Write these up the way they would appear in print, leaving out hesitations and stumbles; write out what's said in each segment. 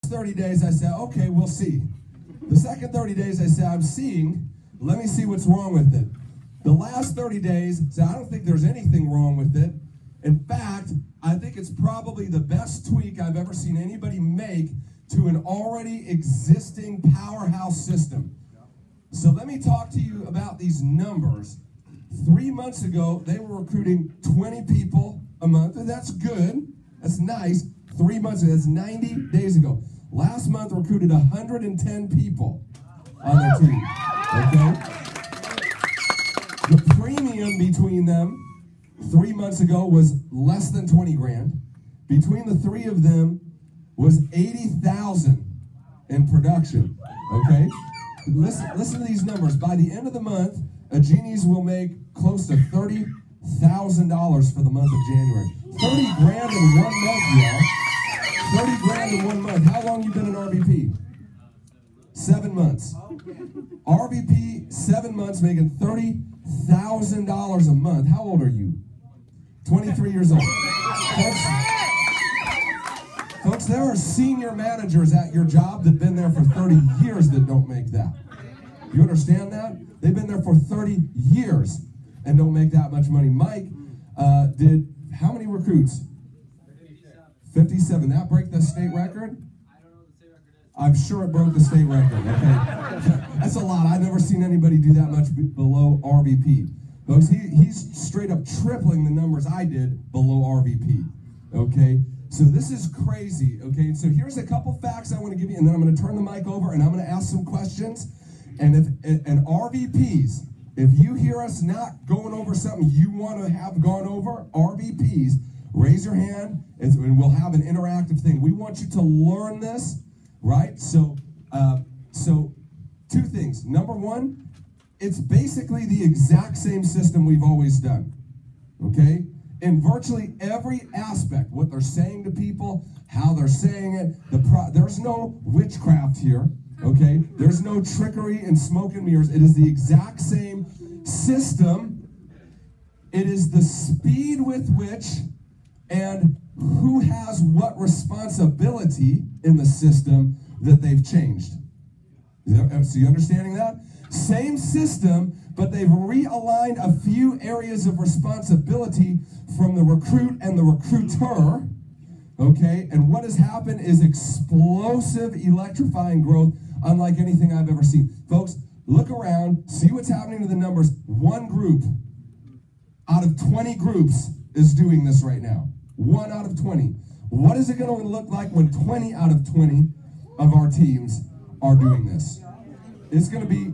30 days, I said, okay, we'll see. The second 30 days, I said, I'm seeing, let me see what's wrong with it. The last 30 days, I said, I don't think there's anything wrong with it. In fact, I think it's probably the best tweak I've ever seen anybody make to an already existing powerhouse system. So let me talk to you about these numbers. 3 months ago, they were recruiting 20 people a month, and that's good. That's nice. 3 months ago, that's 90 days ago. Last month, recruited 110 people on their team. Okay? The premium between them 3 months ago was less than 20 grand. Between the three of them was 80,000 in production. Okay? Listen to these numbers. By the end of the month, Ajini's will make close to $30,000 for the month of January. 30 grand in 1 month, y'all. 30 grand in 1 month. How long you been in RVP? 7 months. RVP, 7 months, making $30,000 a month. How old are you? 23 years old. Folks, there are senior managers at your job that have been there for 30 years that don't make that. You understand that? They've been there for 30 years and don't make that much money. Mike did how many recruits? 57. That break the state record? I don't know what the state record is. I'm sure it broke the state record, okay? That's a lot. I've never seen anybody do that much below RVP. Folks, he's straight up tripling the numbers I did below RVP, okay? So this is crazy, okay? So here's a couple facts I want to give you, and then I'm going to turn the mic over, and I'm going to ask some questions. And RVPs, if you hear us not going over something you want to have gone over, RVPs, raise your hand, and we'll have an interactive thing. We want you to learn this, right? So two things. Number one, it's basically the exact same system we've always done, okay? In virtually every aspect, what they're saying to people, how they're saying it, there's no witchcraft here, okay? There's no trickery and smoke and mirrors. It is the exact same system. It is the speed with which and who has what responsibility in the system that they've changed. So you understanding that? Same system, but they've realigned a few areas of responsibility from the recruit and the recruiter, okay? And what has happened is explosive, electrifying growth, unlike anything I've ever seen. Folks, look around, see what's happening to the numbers. One group out of 20 groups is doing this right now. 1 out of 20. What is it going to look like when 20 out of 20 of our teams are doing this? It's going to be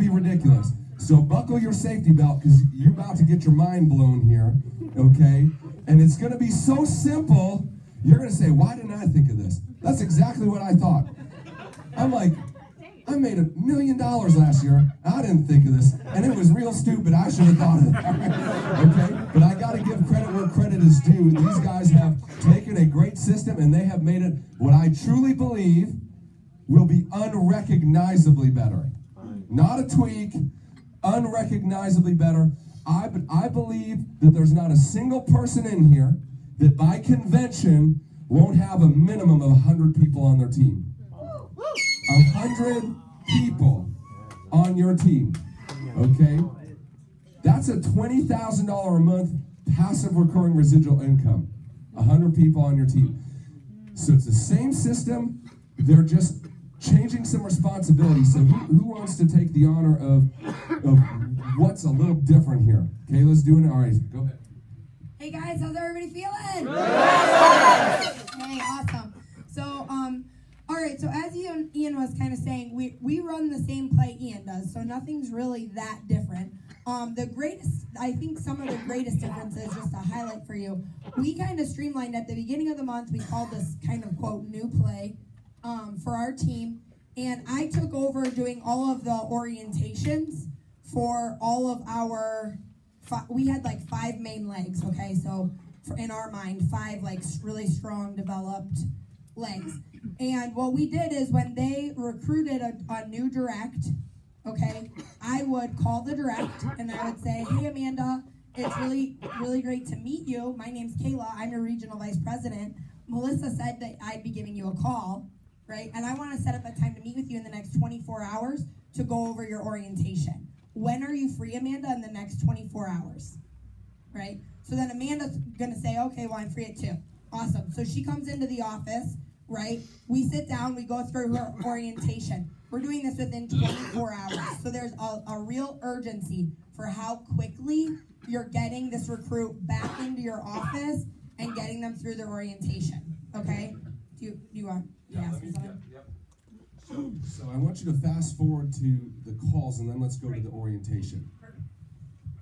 ridiculous. So buckle your safety belt, because you're about to get your mind blown here, okay? And it's going to be so simple, you're going to say, why didn't I think of this? That's exactly what I thought. I'm like, I made $1 million last year. I didn't think of this. And it was real stupid. I should have thought of it. Okay? But I got to give credit where credit is due. These guys have taken a great system, and they have made it what I truly believe will be unrecognizably better. Not a tweak, unrecognizably better. I believe that there's not a single person in here that by convention won't have a minimum of 100 people on their team. 100 people on your team, okay? That's a $20,000 a month passive recurring residual income. 100 people on your team. So it's the same system, they're just changing some responsibility. So who wants to take the honor of what's a little different here? Kayla's doing it. All right, go ahead. Hey guys, how's everybody feeling? Hey, awesome. So, all right, so as Ian was kind of saying, we run the same play Ian does, so nothing's really that different. I think some of the greatest differences, just to highlight for you, we kind of streamlined at the beginning of the month. We called this kind of, quote, new play for our team, and I took over doing all of the orientations for all of our, we had like 5 main legs, okay? So in our mind, 5 like really strong, developed legs. And what we did is when they recruited a new direct, okay, I would call the direct and I would say, hey, Amanda, it's really, really great to meet you. My name's Kayla. I'm your regional vice president. Melissa said that I'd be giving you a call. right? And I want to set up a time to meet with you in the next 24 hours to go over your orientation. When are you free, Amanda, in the next 24 hours? Right? So then Amanda's going to say, okay, well, I'm free at 2. Awesome. So she comes into the office, right? We sit down, we go through her orientation. We're doing this within 24 hours. So there's a real urgency for how quickly you're getting this recruit back into your office and getting them through their orientation. Okay? Do you want to ask me something? So I want you to fast forward to the calls, and then let's go to the orientation.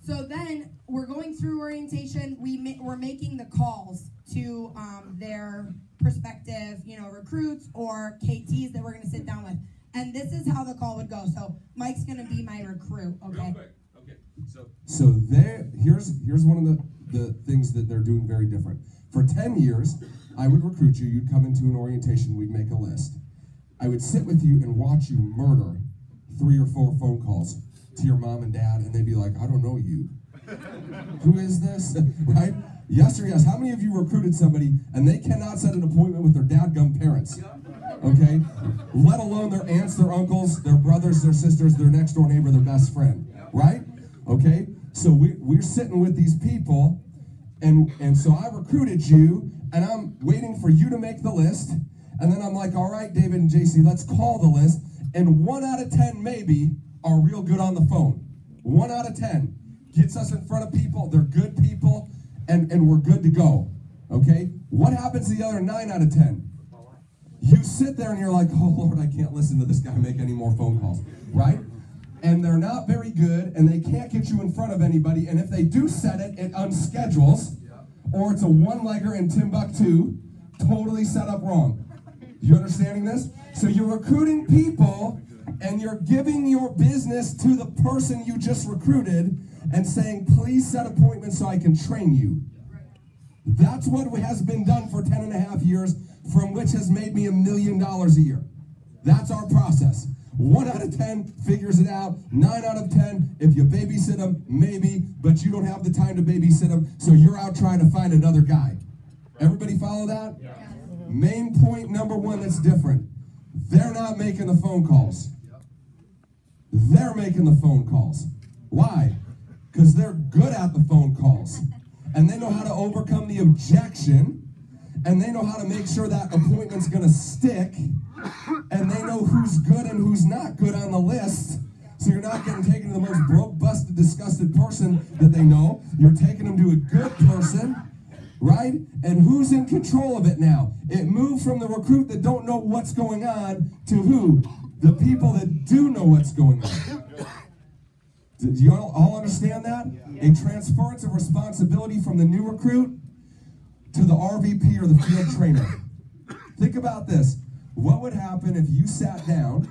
So then we're going through orientation. We're making the calls to their prospective, recruits or KTs that we're going to sit down with. And this is how the call would go. So Mike's going to be my recruit. Okay. Real quick. Okay. So here's one of the things that they're doing very different. For 10 years, I would recruit you. You'd come into an orientation. We'd make a list. I would sit with you and watch you murder 3 or 4 phone calls to your mom and dad, and they'd be like, I don't know you. Who is this? Right? Yes or yes. How many of you recruited somebody and they cannot set an appointment with their dadgum parents? Okay? Let alone their aunts, their uncles, their brothers, their sisters, their next door neighbor, their best friend. Right? Okay? So we're sitting with these people, and so I recruited you, and I'm waiting for you to make the list. And then I'm like, all right, David and JC, let's call the list. And 1 out of 10 maybe are real good on the phone. 1 out of 10 gets us in front of people. They're good people, and we're good to go. Okay? What happens to the other 9 out of 10? You sit there and you're like, oh, Lord, I can't listen to this guy make any more phone calls. Right? And they're not very good, and they can't get you in front of anybody. And if they do set it, it unschedules, or it's a one-legger in Timbuktu, totally set up wrong. You understanding this? So you're recruiting people, and you're giving your business to the person you just recruited and saying, please set appointments so I can train you. That's what has been done for 10 and a half years, from which has made me $1 million a year. That's our process. 1 out of 10 figures it out. 9 out of 10, if you babysit them, maybe, but you don't have the time to babysit them, so you're out trying to find another guy. Everybody follow that? Yeah. Main point number 1 that's different. They're not making the phone calls. They're making the phone calls. Why? Because they're good at the phone calls. And they know how to overcome the objection. And they know how to make sure that appointment's going to stick. And they know who's good and who's not good on the list. So you're not getting taken to the most broke, busted, disgusted person that they know. You're taking them to a good person. Right? And who's in control of it now? It moved from the recruit that don't know what's going on to who? The people that do know what's going on. Do you all understand that? A transference of responsibility from the new recruit to the RVP or the field trainer. Think about this. What would happen if you sat down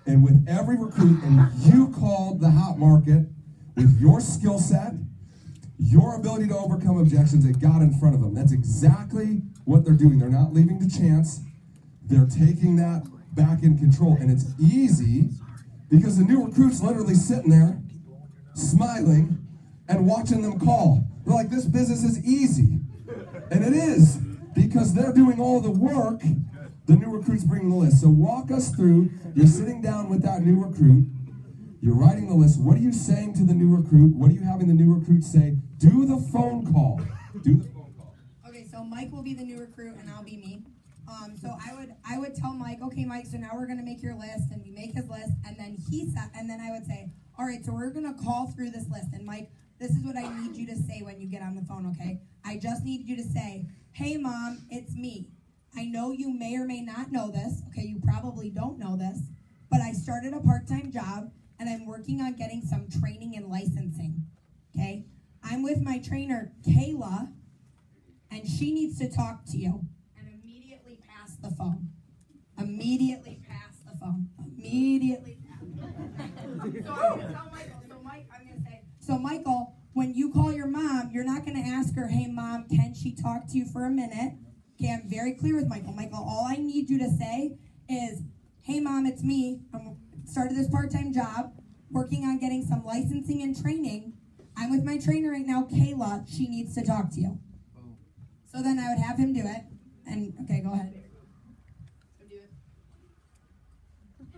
and with every recruit and you called the hot market with your skill set, your ability to overcome objections, and got in front of them? That's exactly what they're doing. They're not leaving to chance. They're taking that back in control. And it's easy because the new recruit's literally sitting there, smiling, and watching them call. They're like, this business is easy. And it is, because they're doing all the work. The new recruit's bringing the list. So walk us through. You're sitting down with that new recruit. You're writing the list. What are you saying to the new recruit? What are you having the new recruit say? Do the phone call. Do the phone call. Okay, so Mike will be the new recruit, and I'll be me. So I would tell Mike, okay, Mike, so now we're gonna make your list, and we make his list, and then I would say, all right, so we're gonna call through this list, and Mike, this is what I need you to say when you get on the phone, okay? I just need you to say, hey, Mom, it's me. I know you may or may not know this. Okay, you probably don't know this, but I started a part-time job, and I'm working on getting some training and licensing, okay? I'm with my trainer, Kayla, and she needs to talk to you. And immediately pass the phone. Immediately pass the phone. Immediately pass the phone. So I'm going to tell Michael, I'm going to say, so Michael, when you call your mom, you're not going to ask her, hey, Mom, can she talk to you for a minute? Okay, I'm very clear with Michael. Michael, all I need you to say is, hey, Mom, it's me. I'm started this part-time job, working on getting some licensing and training. I'm with my trainer right now, Kayla. She needs to talk to you. So then I would have him do it. And, okay, go ahead.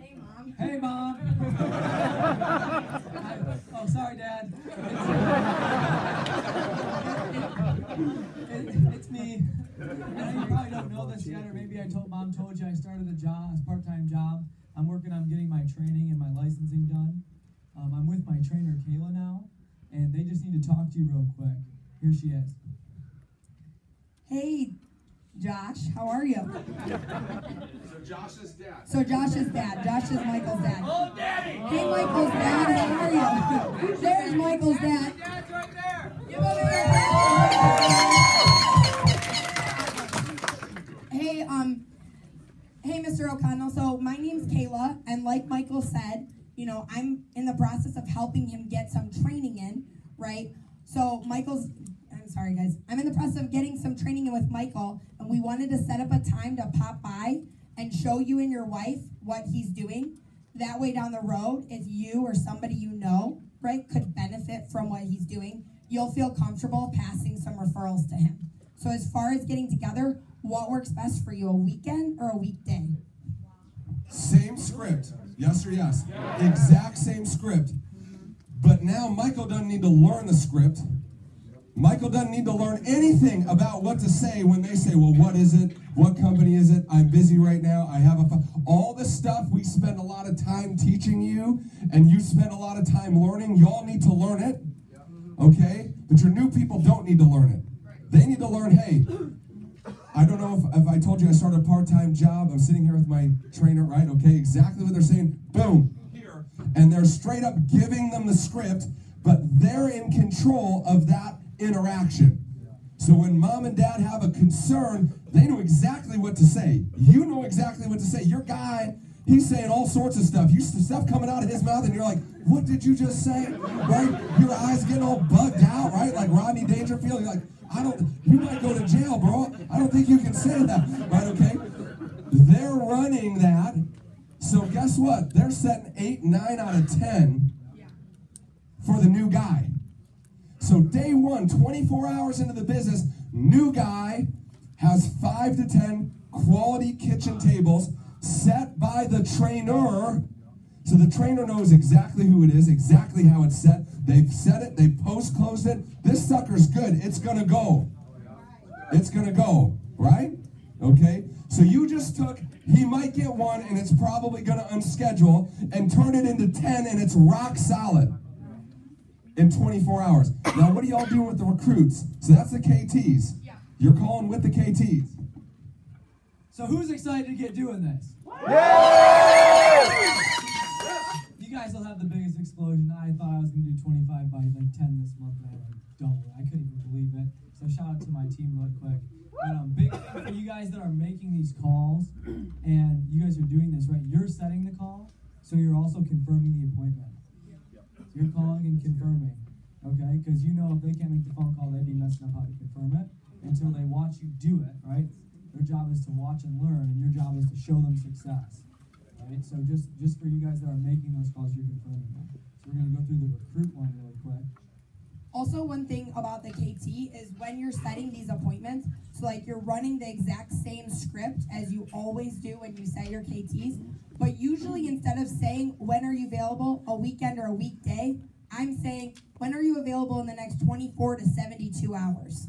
Hey, Mom. Hey, Mom. Oh, sorry, Dad. It's me. I know you probably don't know this yet, or maybe Mom told you I started a part-time job. I'm working on getting my training and my licensing done. I'm with my trainer, Kayla, now, and they just need to talk to you real quick. Here she is. Hey, Josh, how are you? So Josh's dad. Josh is Michael's dad. Oh, Daddy! Hey, Michael's dad, how are you? There's Michael's dad. Dad's right there! Give him a hand. Hey, Mr. O'Connell. So my name's Kayla, and like Michael said, you know, I'm in the process of helping him get some training in, right? So I'm sorry, guys. I'm in the process of getting some training in with Michael, and we wanted to set up a time to pop by and show you and your wife what he's doing. That way down the road, if you or somebody you know, right, could benefit from what he's doing, you'll feel comfortable passing some referrals to him. So as far as getting together, what works best for you, a weekend or a weekday? Same script. Yes or yes? Exact same script. But now Michael doesn't need to learn the script. Michael doesn't need to learn anything about what to say when they say, well, what is it? What company is it? I'm busy right now. I have all this stuff we spend a lot of time teaching you, and you spend a lot of time learning. Y'all need to learn it, okay? But your new people don't need to learn it. They need to learn, hey, I don't know if I told you I started a part-time job. I'm sitting here with my trainer, right? Okay, exactly what they're saying. Boom, here. And they're straight up giving them the script, but they're in control of that interaction. So when mom and dad have a concern, they know exactly what to say. You know exactly what to say. Your guy, he's saying all sorts of stuff. Stuff coming out of his mouth, and you're like, what did you just say? Right? Your eyes getting all bugged out, right? Like Rodney Dangerfield. You're like, you might go to jail, bro. I don't think you can say that. Right, okay? They're running that. So guess what? They're setting 8, 9 out of 10 for the new guy. So day one, 24 hours into the business, new guy has 5 to 10 quality kitchen tables set by the trainer. So the trainer knows exactly who it is, exactly how it's set. They've set it, they post-closed it. This sucker's good. It's going to go. It's going to go, right? Okay? So you just took, he might get one, and it's probably going to unschedule, and turn it into 10, and it's rock solid in 24 hours. Now, what are y'all doing with the recruits? So that's the KTs. You're calling with the KTs. So who's excited to get doing this? You guys will have the biggest explosion. I thought I was going to do 25 by like 10 this month, and I couldn't even believe it. So shout out to my team really quick. But big thing for you guys that are making these calls, and you guys are doing this, right? You're setting the call, so you're also confirming the appointment. You're calling and confirming, okay? Because you know if they can't make the phone call, they'd be messing up how to confirm it until they watch you do it, right? Their job is to watch and learn, and your job is to show them success, right? So just for you guys that are making those calls, you're confirming them. So we're going to go through the recruit one really quick. Also, one thing about the KT is when you're setting these appointments, so like you're running the exact same script as you always do when you set your KTs, but usually instead of saying, when are you available, a weekend or a weekday, I'm saying, when are you available in the next 24 to 72 hours,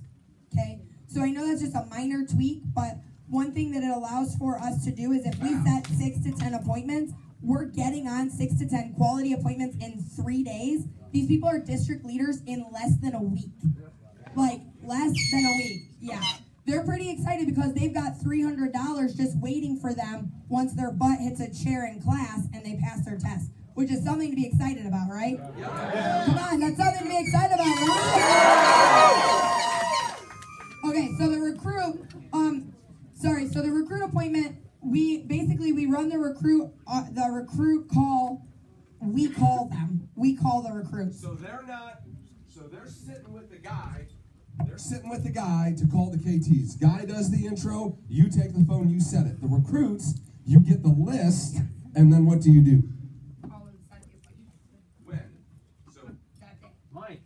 okay? So I know that's just a minor tweak, but one thing that it allows for us to do is if we set 6 to 10 appointments, we're getting on 6 to 10 quality appointments in 3 days. These people are district leaders in less than a week. Like, less than a week, yeah. They're pretty excited because they've got $300 just waiting for them once their butt hits a chair in class and they pass their test, which is something to be excited about, right? Come on, that's something to be excited about, right? Okay, so the recruit appointment, we run the recruit call. We call them. We call the recruits. So they're sitting with the guy. They're sitting with the guy to call the KTs. Guy does the intro, you take the phone, you set it. The recruits, you get the list, and then what do you do? When? So Mike.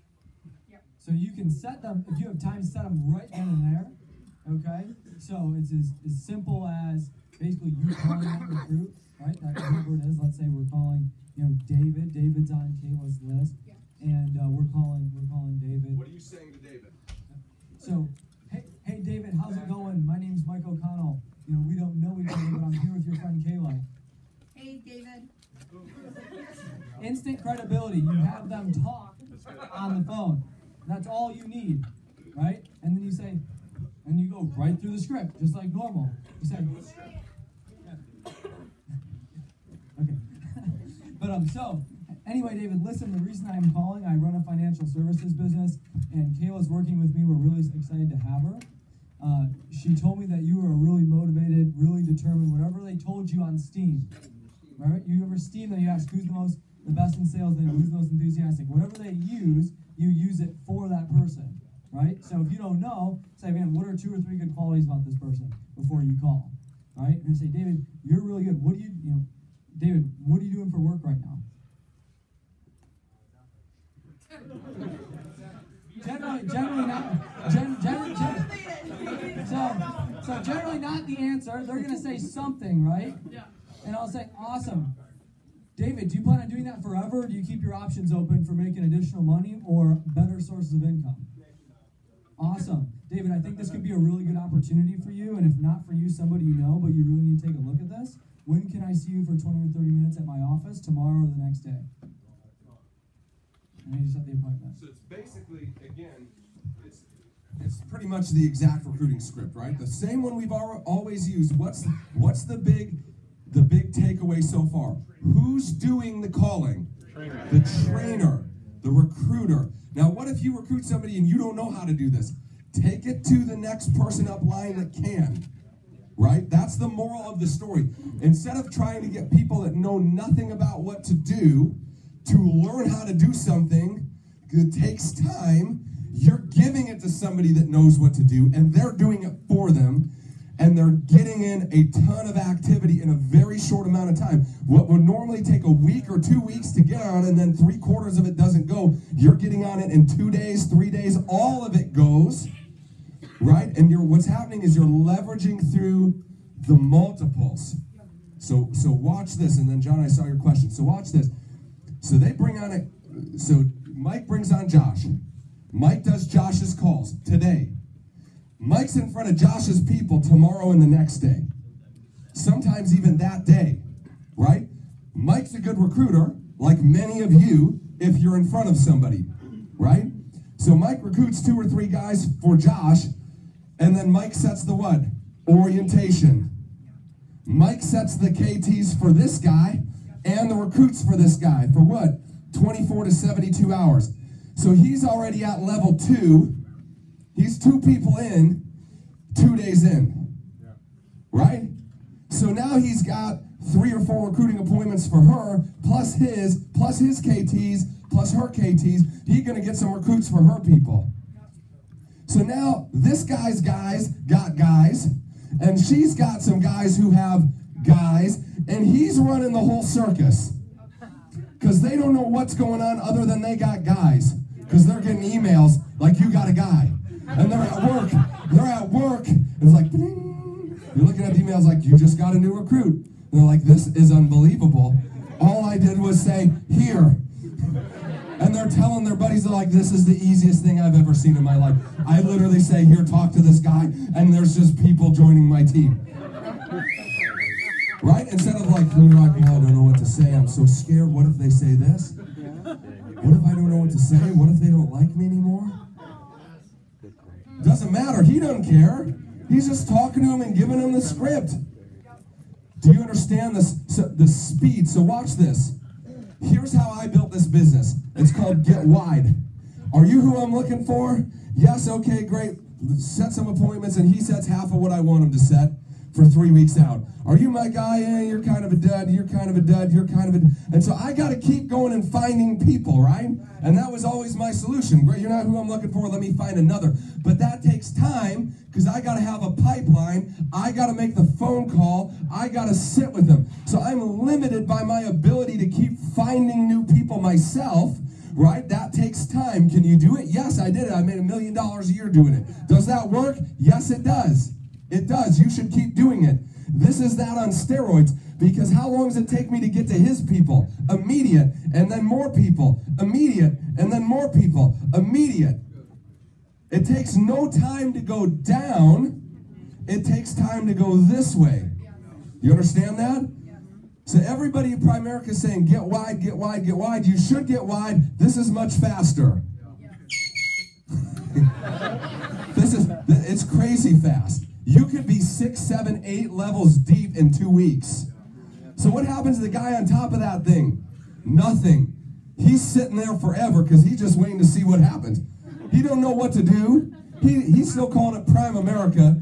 So you can set them, if you have time, set them right then and there, okay? So it's as simple as basically you calling that recruit, right? That whoever it is. Let's say we're calling, David. David's on Kayla's list, and we're calling David. What are you saying to David? So, hey David, how's it going? My name's Mike O'Connell. We don't know each other, but I'm here with your friend Kayla. Hey, David. Instant credibility. You have them talk on the phone. That's all you need, right? And then you say, and you go right through the script, just like normal. You say, okay. But so anyway, David, listen. The reason I'm calling, I run a financial services business, and Kayla's working with me. We're really excited to have her. She told me that you were really motivated, really determined. Whatever they told you on Steam, right? You ever Steam that you ask who's the best in sales, then who's the most enthusiastic. Whatever they use, you use it for that person, right? So if you don't know, say, man, what are 2 or 3 good qualities about this person before you call, right? And say, David, you're really good. What do David, what are you doing for work right now? Generally not. So generally not the answer. They're gonna say something, right? Yeah. And I'll say, awesome. David, do you plan on doing that forever? Or do you keep your options open for making additional money or better sources of income? Awesome. David, I think this could be a really good opportunity for you, and if not for you, somebody you know, but you really need to take a look at this. When can I see you for 20 or 30 minutes at my office, tomorrow or the next day? And you just set the appointment. So it's basically, again, it's pretty much the exact recruiting script, right? The same one we've always used. What's the big takeaway so far? Who's doing the calling? The trainer, the recruiter. Now, what if you recruit somebody and you don't know how to do this? Take it to the next person up line that can, right? That's the moral of the story. Instead of trying to get people that know nothing about what to do to learn how to do something that takes time, you're giving it to somebody that knows what to do, and they're doing it for them, and they're getting in a ton of activity in a very short amount of time. What would normally take a week or 2 weeks to get on, and then 3/4 of it doesn't go, you're getting on it in 2 days, 3 days, all of it goes, right? And what's happening is you're leveraging through the multiples. So watch this, and then John, I saw your question. So watch this. So they bring on it. So Mike brings on Josh. Mike does Josh's calls today. Mike's in front of Josh's people tomorrow and the next day. Sometimes even that day, right? Mike's a good recruiter, like many of you, if you're in front of somebody, right? So Mike recruits 2 or 3 guys for Josh, and then Mike sets the what? Orientation. Mike sets the KTs for this guy and the recruits for this guy for what? 24 to 72 hours. So he's already at level 2. He's 2 people in, 2 days in, right? So now he's got 3 or 4 recruiting appointments for her, plus his KTs, plus her KTs. He's gonna get some recruits for her people. So now this guy's guys got guys, and she's got some guys who have guys, and he's running the whole circus. Because they don't know what's going on other than they got guys. Because they're getting emails like, you got a guy. And they're at work, it's like, ding. You're looking at the emails like, you just got a new recruit. And they're like, this is unbelievable. All I did was say, here. And they're telling their buddies, they're like, this is the easiest thing I've ever seen in my life. I literally say, here, talk to this guy, and there's just people joining my team. Right? Instead of like, oh, I don't know what to say, I'm so scared, what if they say this? What if I don't know what to say? What if they don't like me anymore? Doesn't matter, he doesn't care. He's just talking to him and giving him the script. Do you understand the speed? So watch this. Here's how I built this business. It's called Get Wide. Are you who I'm looking for? Yes, okay, great. Set some appointments, and he sets half of what I want him to set for 3 weeks out. Are you my guy? Yeah, you're kind of a dud, you're kind of a dud, you're kind of a... And so I got to keep going and finding people, right? And that was always my solution. Great, you're not who I'm looking for, let me find another. But that takes time, because I got to have a pipeline, I got to make the phone call, I got to sit with them. So I'm limited by my ability to keep finding new people myself, right? That takes time. Can you do it? Yes, I did it. I made $1 million a year doing it. Does that work? Yes, it does. It does. You should keep doing it. This is that on steroids, because how long does it take me to get to his people? Immediate, and then more people. Immediate, and then more people. Immediate. It takes no time to go down. It takes time to go this way. You understand that? So everybody in Primerica is saying, get wide, get wide, get wide. You should get wide. This is much faster. It's crazy fast. You could be 6, 7, 8 levels deep in 2 weeks. So what happens to the guy on top of that thing? Nothing. He's sitting there forever because he's just waiting to see what happens. He don't know what to do. He's still calling it Prime America,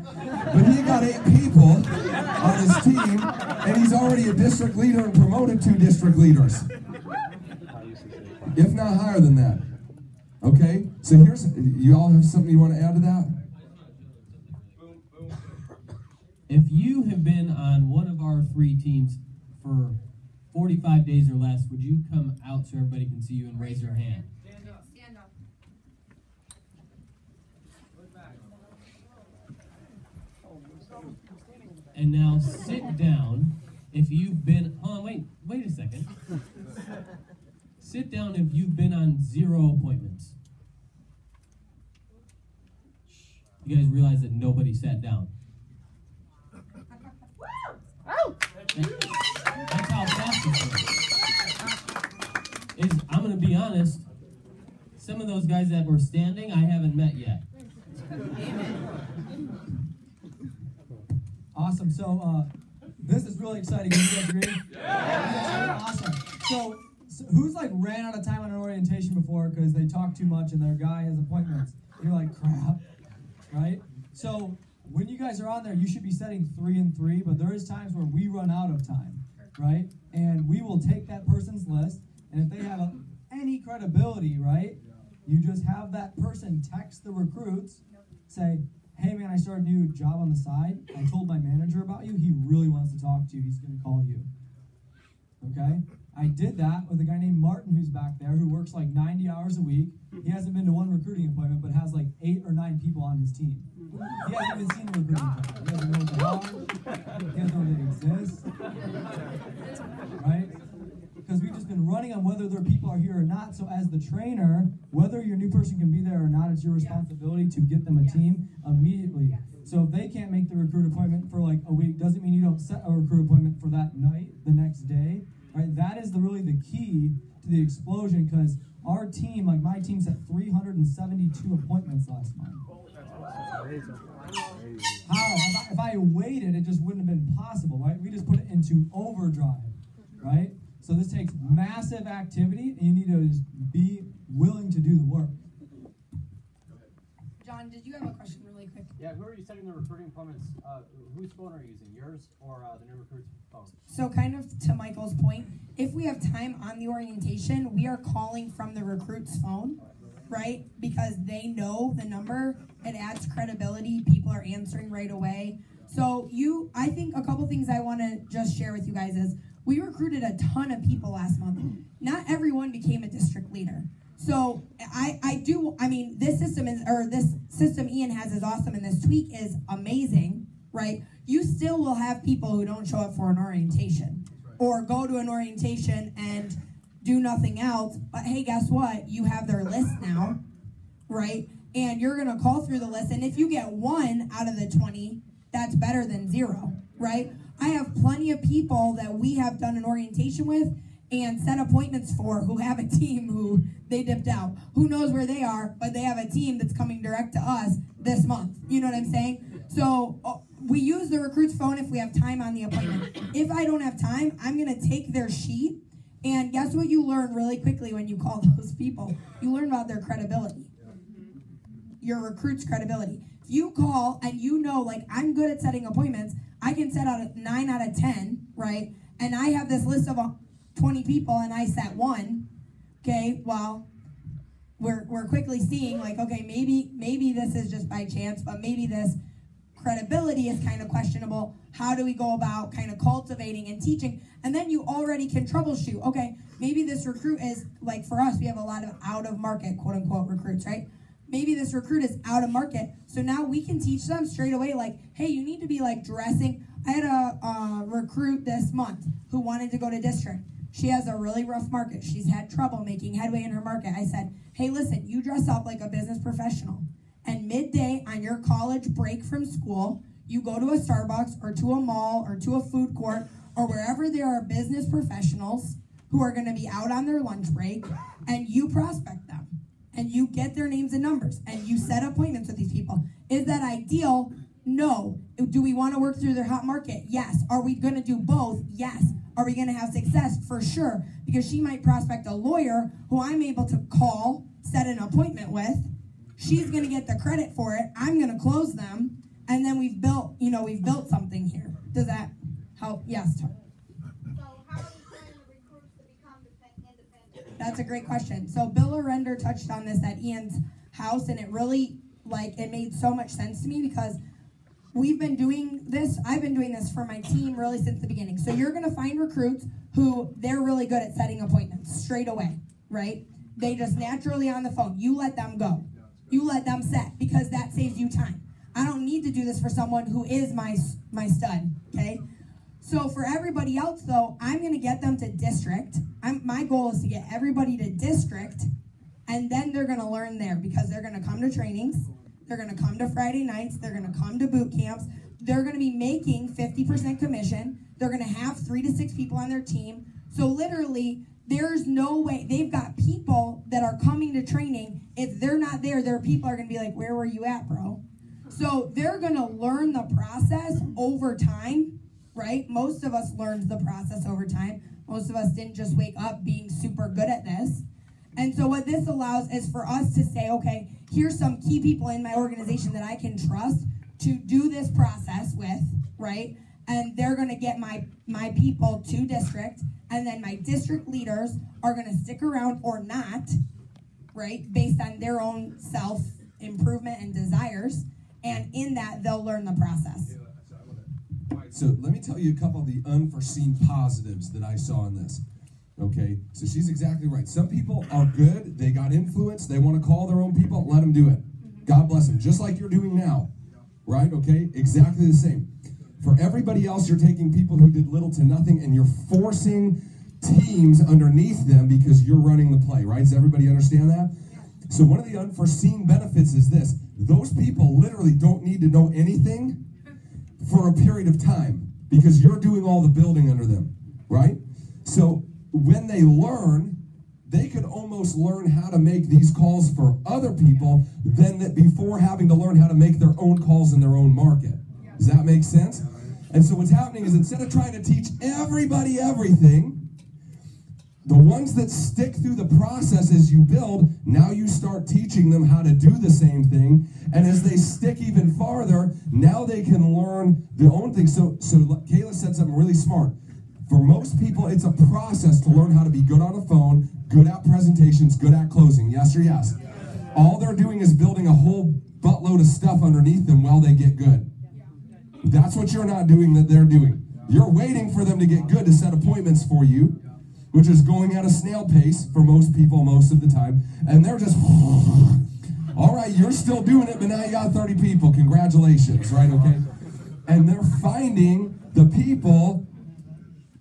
but he got 8 people on his team, and he's already a district leader and promoted 2 district leaders, if not higher than that. Okay, so you all have something you want to add to that? If you have been on one of our 3 teams for 45 days or less, would you come out so everybody can see you and raise your hand? Stand up. And now sit down if you've been, wait a second. Sit down if you've been on 0 appointments. You guys realize that nobody sat down. That's how fast it is. I'm going to be honest, some of those guys that were standing, I haven't met yet. Awesome. So this is really exciting. You guys agree? Yeah. Awesome. So who's like ran out of time on an orientation before because they talk too much and their guy has appointments? You're like, crap, right? So when you guys are on there, you should be setting 3 and 3, but there is times where we run out of time, right? And we will take that person's list, and if they have any credibility, right, you just have that person text the recruits, say, hey man, I started a new job on the side. I told my manager about you. He really wants to talk to you. He's going to call you. Okay? I did that with a guy named Martin who's back there who works like 90 hours a week. He hasn't been to one recruiting appointment, but has like 8 or 9 people on his team. He hasn't even seen the recruiting appointment. He doesn't know what they are. He doesn't know they exist. Right? Because we've just been running on whether their people are here or not. So as the trainer, whether your new person can be there or not, it's your responsibility to get them a team immediately. So if they can't make the recruit appointment for like a week, doesn't mean you don't set a recruit appointment for that night, the next day. Right? That is really the key to the explosion, because our team, like my team, set 372 appointments last month. How? If I waited, it just wouldn't have been possible, right? We just put it into overdrive, right? So this takes massive activity, and you need to just be willing to do the work. John, did you have a question really quick? Yeah, who are you setting the recruiting appointments? Whose phone are you using? Yours or the new recruit's phone? So kind of to Michael's point, if we have time on the orientation, we are calling from the recruit's phone, right? Because they know the number. It adds credibility. People are answering right away. So I think a couple things I want to just share with you guys is we recruited a ton of people last month. Not everyone became a district leader. So this system Ian has is awesome, and this tweak is amazing, right? You still will have people who don't show up for an orientation or go to an orientation and do nothing else. But hey, guess what? You have their list now, right? And you're going to call through the list. And if you get 1 out of the 20, that's better than 0, right? I have plenty of people that we have done an orientation with and set appointments for who have a team who they dipped out. Who knows where they are, but they have a team that's coming direct to us this month. You know what I'm saying? So we use the recruit's phone if we have time on the appointment. If I don't have time, I'm going to take their sheet, and guess what you learn really quickly when you call those people? You learn about their credibility. Your recruit's credibility. If you call and you know, like, I'm good at setting appointments, I can set out 9 out of 10, right? And I have this list of 20 people and I set 1, okay? Well, we're quickly seeing, like, okay, maybe this is just by chance, but maybe this credibility is kind of questionable. How do we go about kind of cultivating and teaching? And then you already can troubleshoot. Okay, maybe this recruit is, like for us, we have a lot of out-of-market, quote-unquote, recruits, right? Maybe this recruit is out of market. So now we can teach them straight away, like, hey, you need to be, like, dressing. I had a recruit this month who wanted to go to district. She has a really rough market. She's had trouble making headway in her market. I said, hey, listen, you dress up like a business professional. And midday on your college break from school, you go to a Starbucks or to a mall or to a food court or wherever there are business professionals who are going to be out on their lunch break, and you prospect them. And you get their names and numbers. And you set appointments with these people. Is that ideal? No. Do we want to work through their hot market? Yes. Are we going to do both? Yes. Are we going to have success? For sure. Because she might prospect a lawyer who I'm able to call, set an appointment with. She's going to get the credit for it. I'm going to close them. And then we've built something here. Does that help? Yes. So how are we training the recruits to become independent? That's a great question. So Bill Arender touched on this at Ian's house, and it really, it made so much sense to me because we've been doing this. I've been doing this for my team really since the beginning. So you're going to find recruits who they're really good at setting appointments straight away, right? They just naturally on the phone. You let them go. You let them set because that saves you time. I don't need to do this for someone who is my stud, okay? So for everybody else, though, I'm going to get them to district. My goal is to get everybody to district, and then they're going to learn there because they're going to come to trainings. They're going to come to Friday nights. They're going to come to boot camps. They're going to be making 50% commission. They're going to have 3 to 6 people on their team. So literally, there's no way. They've got people that are coming to training. If they're not there, their people are going to be like, where were you at, bro? So they're going to learn the process over time, right? Most of us learned the process over time. Most of us didn't just wake up being super good at this. And so what this allows is for us to say, okay, here's some key people in my organization that I can trust to do this process with, right? And they're going to get my people to district, and then my district leaders are going to stick around or not, right, based on their own self-improvement and desires. And in that, they'll learn the process. All right, so let me tell you a couple of the unforeseen positives that I saw in this. Okay, so she's exactly right. Some people are good. They got influence. They want to call their own people. Let them do it. God bless them. Just like you're doing now. Right? Okay? Exactly the same. For everybody else, you're taking people who did little to nothing and you're forcing teams underneath them because you're running the play. Right? Does everybody understand that? So one of the unforeseen benefits is this. Those people literally don't need to know anything for a period of time because you're doing all the building under them. Right? So when they learn, they could almost learn how to make these calls for other people than that before having to learn how to make their own calls in their own market. Does that make sense? And so what's happening is instead of trying to teach everybody everything, the ones that stick through the process as you build, now you start teaching them how to do the same thing. And as they stick even farther, now they can learn their own thing. So Kayla said something really smart. For most people, it's a process to learn how to be good on a phone, good at presentations, good at closing. Yes or yes? All they're doing is building a whole buttload of stuff underneath them while they get good. That's what you're not doing that they're doing. You're waiting for them to get good to set appointments for you, which is going at a snail pace for most people most of the time. And they're just, all right, you're still doing it, but now you got 30 people. Congratulations, right? Okay? And they're finding the people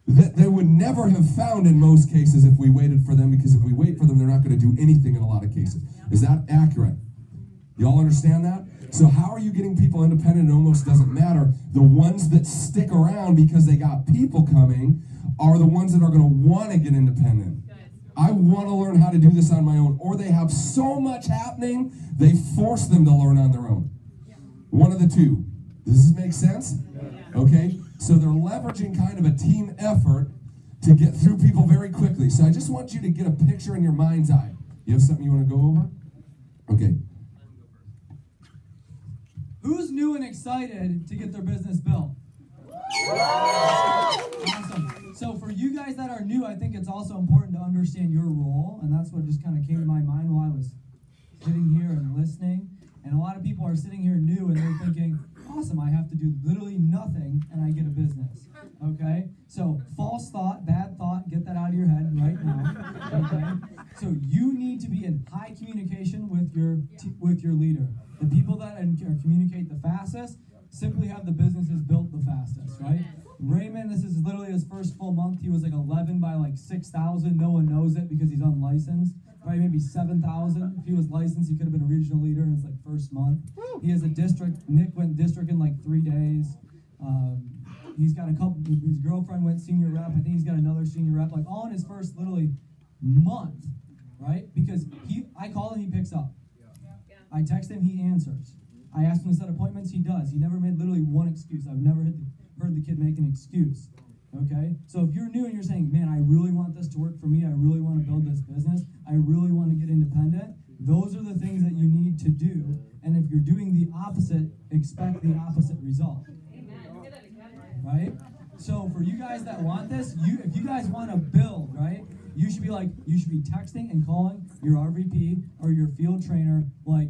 that they would never have found in most cases if we waited for them, because if we wait for them, they're not going to do anything in a lot of cases. Is that accurate? Y'all understand that? So how are you getting people independent? It almost doesn't matter. The ones that stick around because they got people coming are the ones that are going to want to get independent. I want to learn how to do this on my own. Or they have so much happening, they force them to learn on their own. One of the two. Does this make sense? Okay? So they're leveraging kind of a team effort to get through people very quickly. So I just want you to get a picture in your mind's eye. You have something you want to go over? Okay. Who's new and excited to get their business built? Awesome. So for you guys that are new, I think it's also important to understand your role, and that's what just kind of came to my mind while I was sitting here and listening. And a lot of people are sitting here new and they're thinking, awesome, I have to do literally nothing and I get a business. Okay? So false thought, bad thought, get that out of your head right now. Okay? So you need to be in high communication with your leader. The people that communicate the fastest simply have the businesses built the fastest, right? this is literally his first full month. He was like 11 by like 6,000. No one knows it because he's unlicensed. Probably maybe 7,000. If he was licensed, he could have been a regional leader in his like first month. He has a district. Nick went district in like 3 days. He's got a couple. His girlfriend went senior rep. I think he's got another senior rep. Like all in his first literally month, right? Because I call him, he picks up. I text him, he answers. I ask him to set appointments, he does. He never made literally one excuse. I've never heard the kid make an excuse. Okay? So if you're new and you're saying, man, I really want this to work for me, I really want to build this business, I really want to get independent, those are the things that you need to do. And if you're doing the opposite, expect the opposite result. Right? So for you guys that want this, if you guys want to build, right, you should be texting and calling your RVP or your field trainer like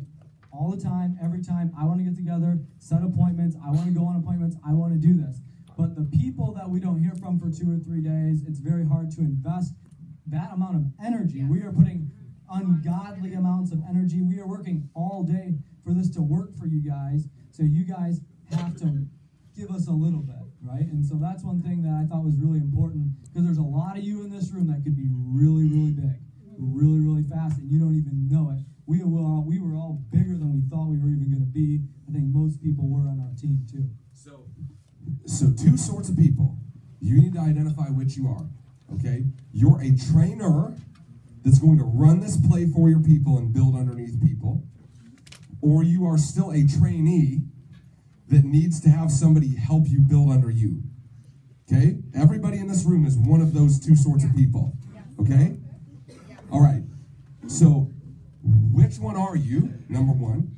all the time, every time. I want to get together, set appointments, I want to go on appointments, I want to do this. But the people that we don't hear from for 2 or 3 days, it's very hard to invest that amount of energy. We are putting ungodly amounts of energy. We are working all day for this to work for you guys. So you guys have to give us a little bit, right? And so that's one thing that I thought was really important, because there's a lot of you in this room that could be really, really big, really, really fast, and you don't even know it. We were all bigger than we thought we were even going to be. I think most people were on our team too. So 2 sorts of people. You need to identify which you are, okay? You're a trainer that's going to run this play for your people and build underneath people, or you are still a trainee that needs to have somebody help you build under you, okay? Everybody in this room is one of those 2 sorts of people, okay? All right, so which one are you, number 1,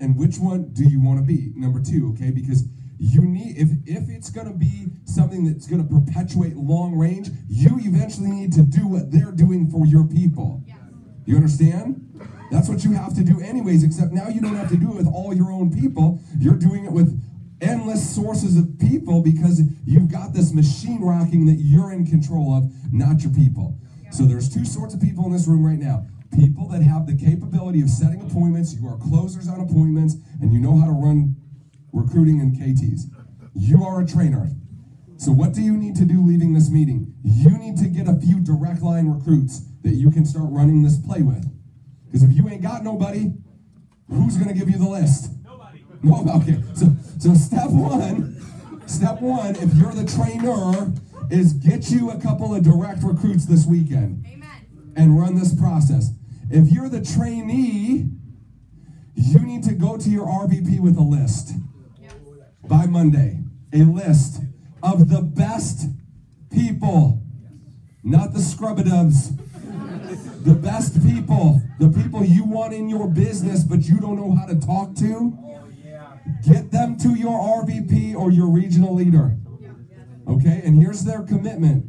and which one do you want to be, number 2, okay? Because you need, if it's going to be something that's going to perpetuate long range, you eventually need to do what they're doing for your people. You understand? That's what you have to do anyways, except now you don't have to do it with all your own people. You're doing it with endless sources of people because you've got this machine rocking that you're in control of, not your people. So there's 2 sorts of people in this room right now. People that have the capability of setting appointments, you are closers on appointments, and you know how to run recruiting and KTs. You are a trainer. So what do you need to do leaving this meeting? You need to get a few direct line recruits that you can start running this play with. Because if you ain't got nobody, who's going to give you the list? Nobody. No, okay. So step one, if you're the trainer, is get you a couple of direct recruits this weekend. Amen. And run this process. If you're the trainee, you need to go to your RVP with a list by Monday. A list of the best people, not the scrub-a-dubs. The best people, the people you want in your business but you don't know how to talk to, get them to your RVP or your regional leader. Okay, and here's their commitment.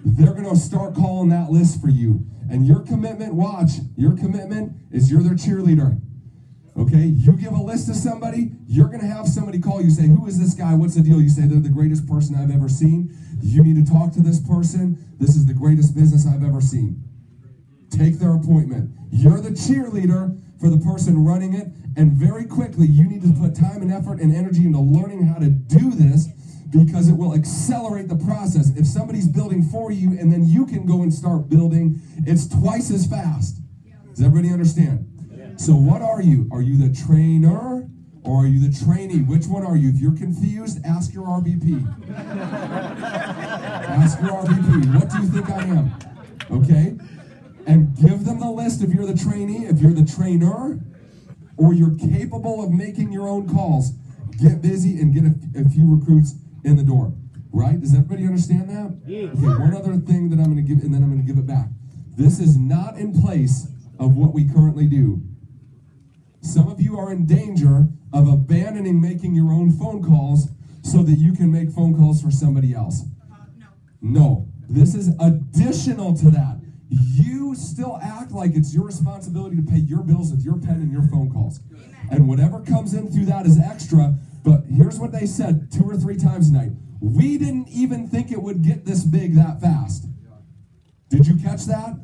They're going to start calling that list for you. And your commitment, watch, your commitment is you're their cheerleader. Okay, you give a list to somebody, you're going to have somebody call you, say, who is this guy? What's the deal? You say, they're the greatest person I've ever seen. You need to talk to this person. This is the greatest business I've ever seen. Take their appointment. You're the cheerleader for the person running it, and very quickly you need to put time and effort and energy into learning how to do this, because it will accelerate the process. If somebody's building for you and then you can go and start building, it's twice as fast. Does everybody understand? So what are you? Are you the trainer or are you the trainee? Which one are you? If you're confused, ask your RVP. Ask your RVP. What do you think I am? Okay? And give them the list if you're the trainee, if you're the trainer, or you're capable of making your own calls. Get busy and get a few recruits in the door. Right? Does everybody understand that? Yes. Okay, one other thing that I'm going to give, and then I'm going to give it back. This is not in place of what we currently do. Some of you are in danger of abandoning making your own phone calls so that you can make phone calls for somebody else. No. This is additional to that. You still act like it's your responsibility to pay your bills with your pen and your phone calls. And whatever comes in through that is extra. But here's what they said 2 or 3 times tonight. We didn't even think it would get this big that fast. Did you catch that?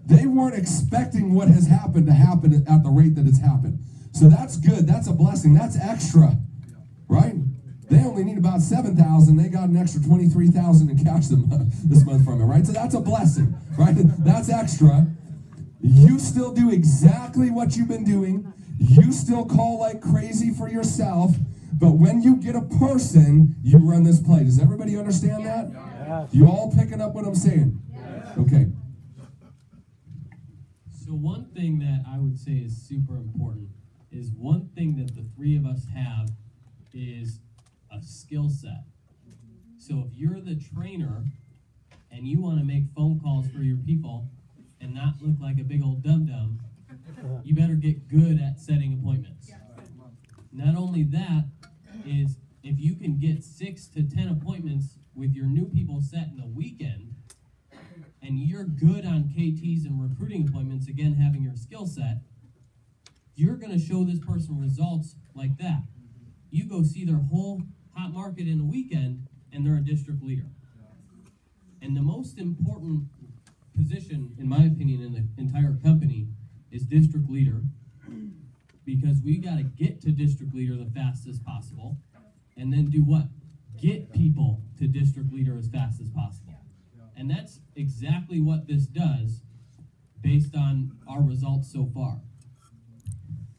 They weren't expecting what has happened to happen at the rate that it's happened. So that's good. That's a blessing. That's extra. Right? They only need about 7,000. They got an extra 23,000 in cash this month from it, right? So that's a blessing, right? That's extra. You still do exactly what you've been doing. You still call like crazy for yourself. But when you get a person, you run this play. Does everybody understand that? Yes. You all picking up what I'm saying? Yes. Okay. So one thing that I would say is super important is one thing that the three of us have is a skill set. So if you're the trainer and you want to make phone calls for your people and not look like a big old dum-dum, you better get good at setting appointments. Not only that, is if you can get 6 to 10 appointments with your new people set in a weekend, and you're good on KTs and recruiting appointments, again, having your skill set, you're going to show this person results like that. You go see their whole hot market in a weekend, and they're a district leader. And the most important position, in my opinion, in the entire company is district leader, because we got to get to district leader the fastest possible, and then do what? Get people to district leader as fast as possible. And that's exactly what this does based on our results so far.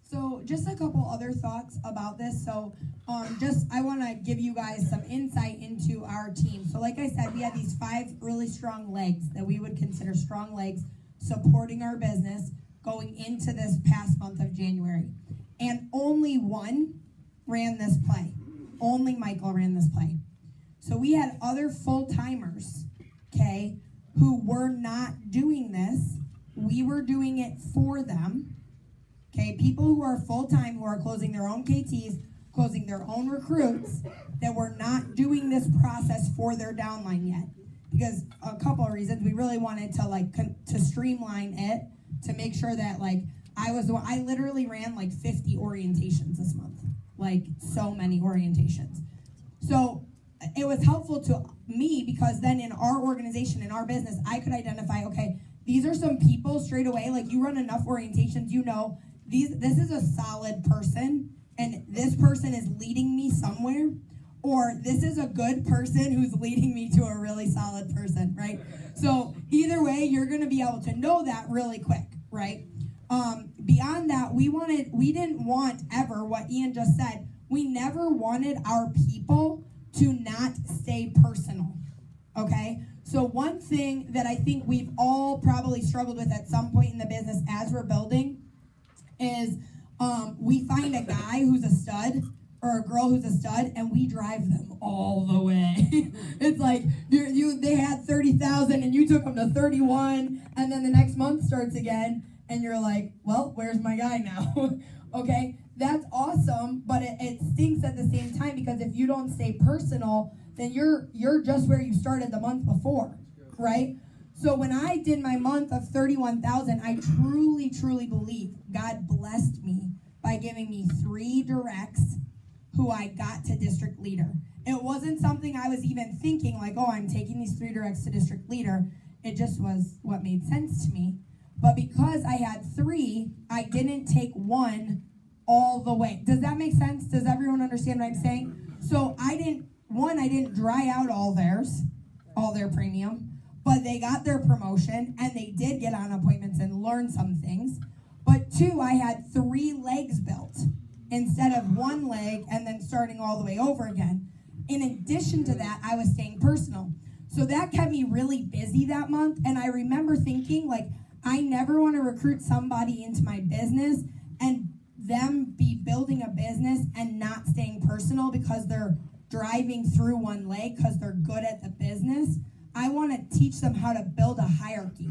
So just a couple other thoughts about this. So I want to give you guys some insight into our team. So like I said, we had these 5 really strong legs that we would consider strong legs supporting our business going into this past month of January. And only one ran this play. Only Michael ran this play. So we had other full-timers, okay, who were not doing this. We were doing it for them. Okay, people who are full-time, who are closing their own KTs, closing their own recruits, that were not doing this process for their downline yet. Because a couple of reasons. We really wanted to to streamline it, to make sure that I literally ran 50 orientations this month. So many orientations. So it was helpful to me because then in our organization, in our business, I could identify, okay, these are some people straight away, you run enough orientations, you know, this is a solid person, and this person is leading me somewhere, or this is a good person who's leading me to a really solid person, right? So either way, you're going to be able to know that really quick, right? Beyond that, we didn't want ever what Ian just said. We never wanted our people to not stay personal, okay? So one thing that I think we've all probably struggled with at some point in the business as we're building is we find a guy who's a stud or a girl who's a stud, and we drive them all the way. It's like they had 30,000 and you took them to 31, and then the next month starts again, and you're like, well, where's my guy now? Okay, that's awesome, but it stinks at the same time, because if you don't stay personal, then you're just where you started the month before, right? So when I did my month of 31,000, I truly, truly believe God blessed me by giving me 3 directs who I got to district leader. It wasn't something I was even thinking I'm taking these 3 directs to district leader. It just was what made sense to me. But because I had 3, I didn't take 1 all the way. Does that make sense? Does everyone understand what I'm saying? So I didn't dry out all their premium, but they got their promotion, and they did get on appointments and learn some things. But 2, I had 3 legs built instead of 1 leg and then starting all the way over again. In addition to that, I was staying personal. So that kept me really busy that month, and I remember thinking, I never want to recruit somebody into my business and them be building a business and not staying personal because they're driving through 1 leg because they're good at the business. I want to teach them how to build a hierarchy.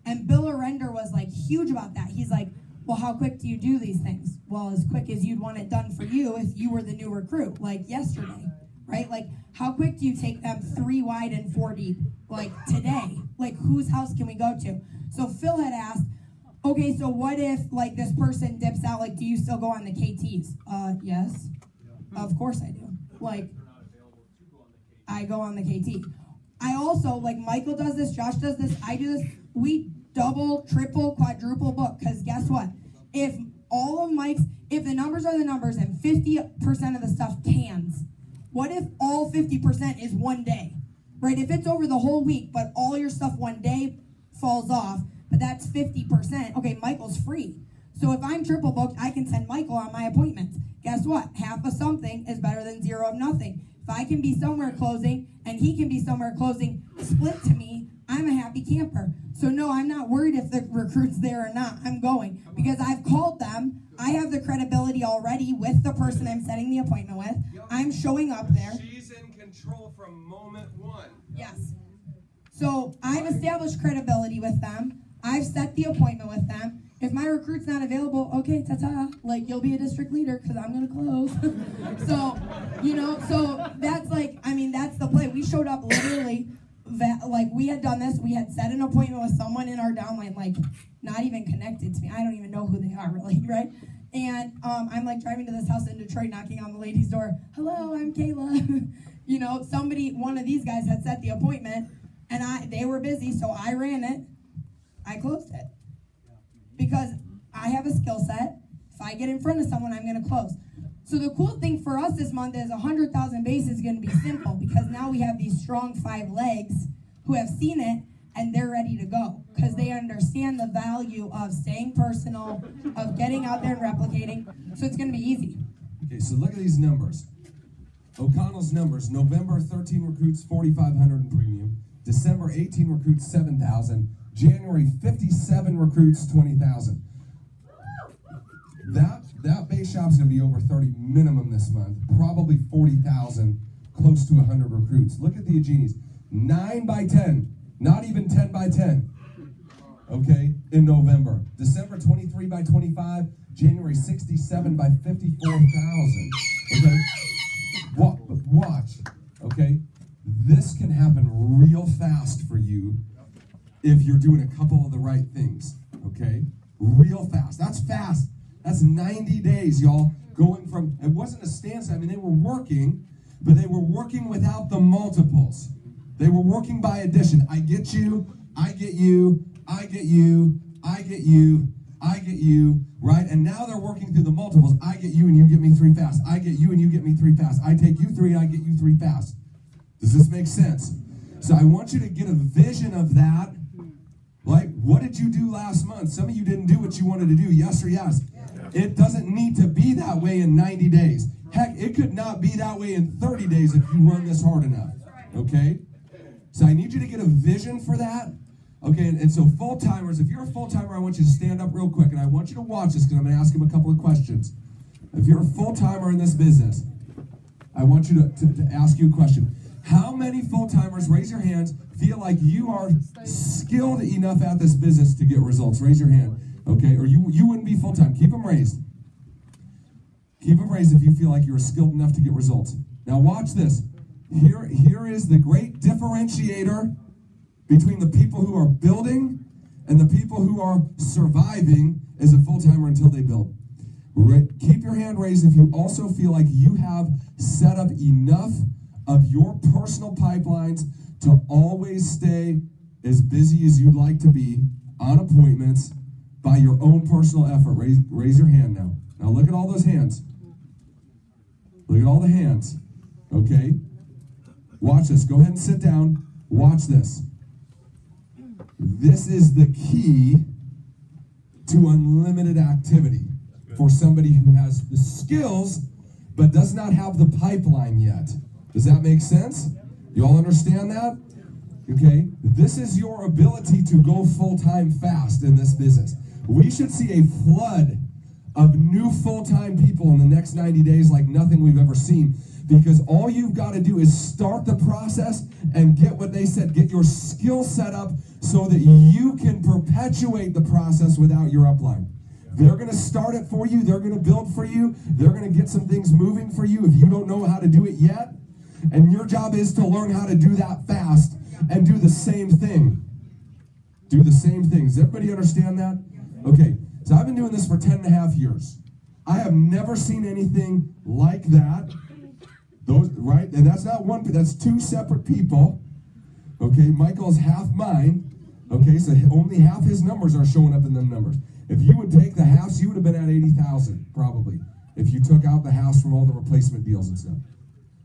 And Bill Arender was huge about that. He's like, well, how quick do you do these things? Well, as quick as you'd want it done for you if you were the new recruit, yesterday, right? How quick do you take them 3 wide and 4 deep, today? Whose house can we go to? So Phil had asked, okay, so what if this person dips out? Do you still go on the KTs? Yes. Of course I do. I go on the KT. I also, Michael does this, Josh does this, I do this. We double, triple, quadruple book, because guess what? If the numbers are the numbers and 50% of the stuff cans, What if all 50% is one day, right? If it's over the whole week, but all your stuff one day falls off, but that's 50%, okay, Michael's free. So if I'm triple booked, I can send Michael on my appointments. Guess what? Half of something is better than zero of nothing. If I can be somewhere closing and he can be somewhere closing, split to me, I'm a happy camper. So no, I'm not worried if the recruit's there or not. I'm going because I've called them. I have the credibility already with the person I'm setting the appointment with. I'm showing up there. She's in control from moment one. Yes. So I've established credibility with them. I've set the appointment with them. If my recruit's not available, okay, ta-ta. Like, you'll be a district leader because I'm going to close. So, you know, so that's like, I mean, that's the play. We showed up literally, like, we had done this. We had set an appointment with someone in our downline, like, not even connected to me. I don't even know who they are, really, right? And I'm, like, driving to this house in Detroit, knocking on the lady's door. Hello, I'm Kayla. You know, one of these guys had set the appointment, and they were busy, so I ran it. I closed it. Because I have a skill set. If I get in front of someone, I'm going to close. So the cool thing for us this month is 100,000 base is going to be simple because now we have these strong 5 legs who have seen it and they're ready to go because they understand the value of staying personal, of getting out there and replicating. So it's going to be easy. Okay, so look at these numbers. O'Connell's numbers: November 13 recruits 4,500 in premium, December 18 recruits 7,000. January 57 recruits 20,000. That base shop's gonna be over 30 minimum this month, probably 40,000, close to 100 recruits. Look at the Ajinis, 9 by 10, not even 10 by 10. Okay, in November, December 23 by 25, January 67 by 54,000. Okay, watch. Okay, this can happen real fast for you. If you're doing a couple of the right things, okay? Real fast. That's fast. That's 90 days, y'all. Going from, it wasn't a standstill. I mean, they were working, but they were working without the multiples. They were working by addition. I get you, I get you, I get you, I get you, I get you, right? And now they're working through the multiples. I get you and you get me 3 fast. I get you and you get me 3 fast. I take you 3 and I get you 3 fast. Does this make sense? So I want you to get a vision of that. Like, what did you do last month? Some of you didn't do what you wanted to do, yes or yes. It doesn't need to be that way in 90 days. Heck, it could not be that way in 30 days if you run this hard enough, okay? So I need you to get a vision for that, okay? And so full-timers, if you're a full-timer, I want you to stand up real quick, and I want you to watch this because I'm going to ask him a couple of questions. If you're a full-timer in this business, I want you to ask you a question. How many full-timers, raise your hands, feel like you are skilled enough at this business to get results? Raise your hand, okay? Or you wouldn't be full-time. Keep them raised. Keep them raised if you feel like you're skilled enough to get results. Now watch this. Here is the great differentiator between the people who are building and the people who are surviving as a full-timer until they build. Keep your hand raised if you also feel like you have set up enough of your personal pipelines to always stay as busy as you'd like to be on appointments by your own personal effort. Raise your hand now. Now look at all those hands. Look at all the hands. Okay? Watch this. Go ahead and sit down. Watch this. This is the key to unlimited activity for somebody who has the skills but does not have the pipeline yet. Does that make sense? You all understand that? Okay? This is your ability to go full-time fast in this business. We should see a flood of new full-time people in the next 90 days like nothing we've ever seen, because all you've got to do is start the process and get what they said, get your skill set up so that you can perpetuate the process without your upline. They're going to start it for you. They're going to build for you. They're going to get some things moving for you if you don't know how to do it yet. And your job is to learn how to do that fast and do the same thing. Do the same thing. Does everybody understand that? Okay, so I've been doing this for 10.5 years. I have never seen anything like that. Those, right? And that's not one, that's 2 separate people. Okay, Michael's half mine. Okay, so only half his numbers are showing up in them numbers. If you would take the halves, you would have been at 80,000, probably, if you took out the halves from all the replacement deals and stuff.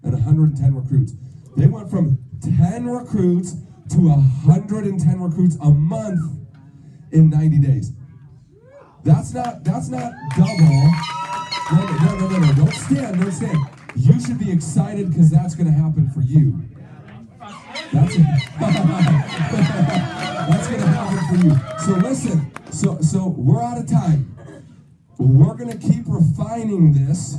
and 110 recruits. They went from 10 recruits to 110 recruits a month in 90 days. That's not double. No, don't stand. You should be excited because that's going to happen for you. That's going to happen for you. So listen, so we're out of time. We're going to keep refining this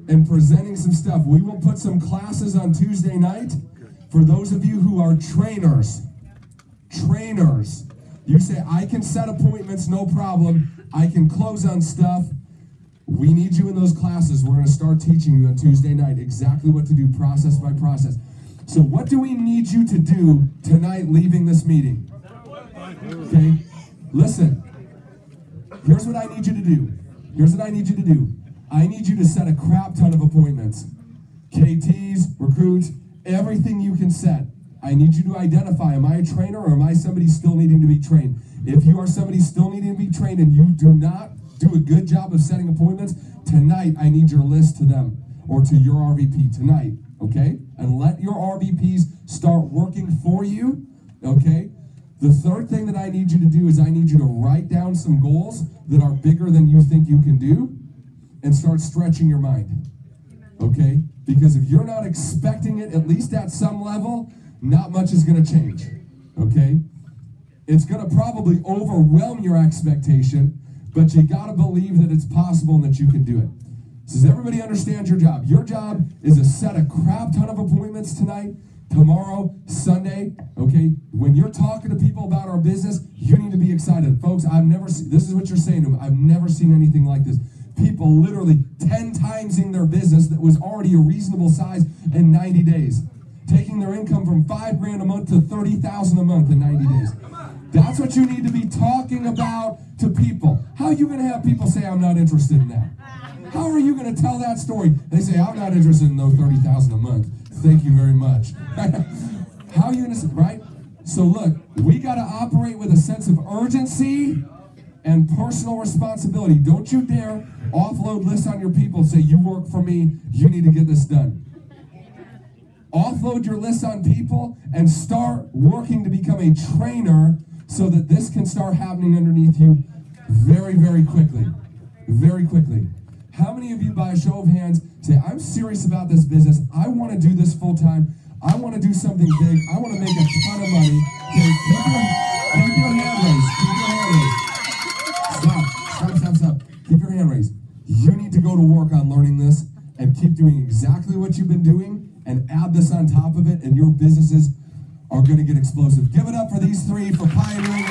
and presenting some stuff. We will put some classes on Tuesday night for those of you who are trainers. Trainers. You say, I can set appointments, no problem. I can close on stuff. We need you in those classes. We're going to start teaching you on Tuesday night exactly what to do, process by process. So what do we need you to do tonight leaving this meeting? Okay? Listen. Here's what I need you to do. I need you to set a crap ton of appointments. KTs, recruits, everything you can set. I need you to identify, am I a trainer or am I somebody still needing to be trained? If you are somebody still needing to be trained and you do not do a good job of setting appointments, tonight I need your list to them or to your RVP tonight, okay? And let your RVPs start working for you, okay? The third thing that I need you to do is I need you to write down some goals that are bigger than you think you can do and start stretching your mind, okay? Because if you're not expecting it, at least at some level, not much is going to change, okay? It's going to probably overwhelm your expectation, but you got to believe that it's possible and that you can do it. Does everybody understand your job? Your job is to set a crap ton of appointments tonight, tomorrow, Sunday, okay? When you're talking to people about our business, you need to be excited. Folks, this is what you're saying to them, I've never seen anything like this. People literally 10 timesing their business that was already a reasonable size in 90 days. Taking their income from $5,000 a month to $30,000 a month in 90 days. That's what you need to be talking about to people. How are you going to have people say, I'm not interested in that? How are you going to tell that story? They say, I'm not interested in no $30,000 a month. Thank you very much. How are you going to say, right? So look, we got to operate with a sense of urgency and personal responsibility. Don't you dare offload lists on your people and say, you work for me, you need to get this done. Offload your lists on people and start working to become a trainer so that this can start happening underneath you very, very quickly. Very quickly. How many of you, by a show of hands, say, I'm serious about this business, I want to do this full time, I want to do something big, I want to make a ton of money. Okay, keep your hand raised. Keep your hand raised. Stop. Keep your hand raised. You need to go to work on learning this and keep doing exactly what you've been doing and add this on top of it, and your businesses are going to get explosive. Give it up for these three for pioneering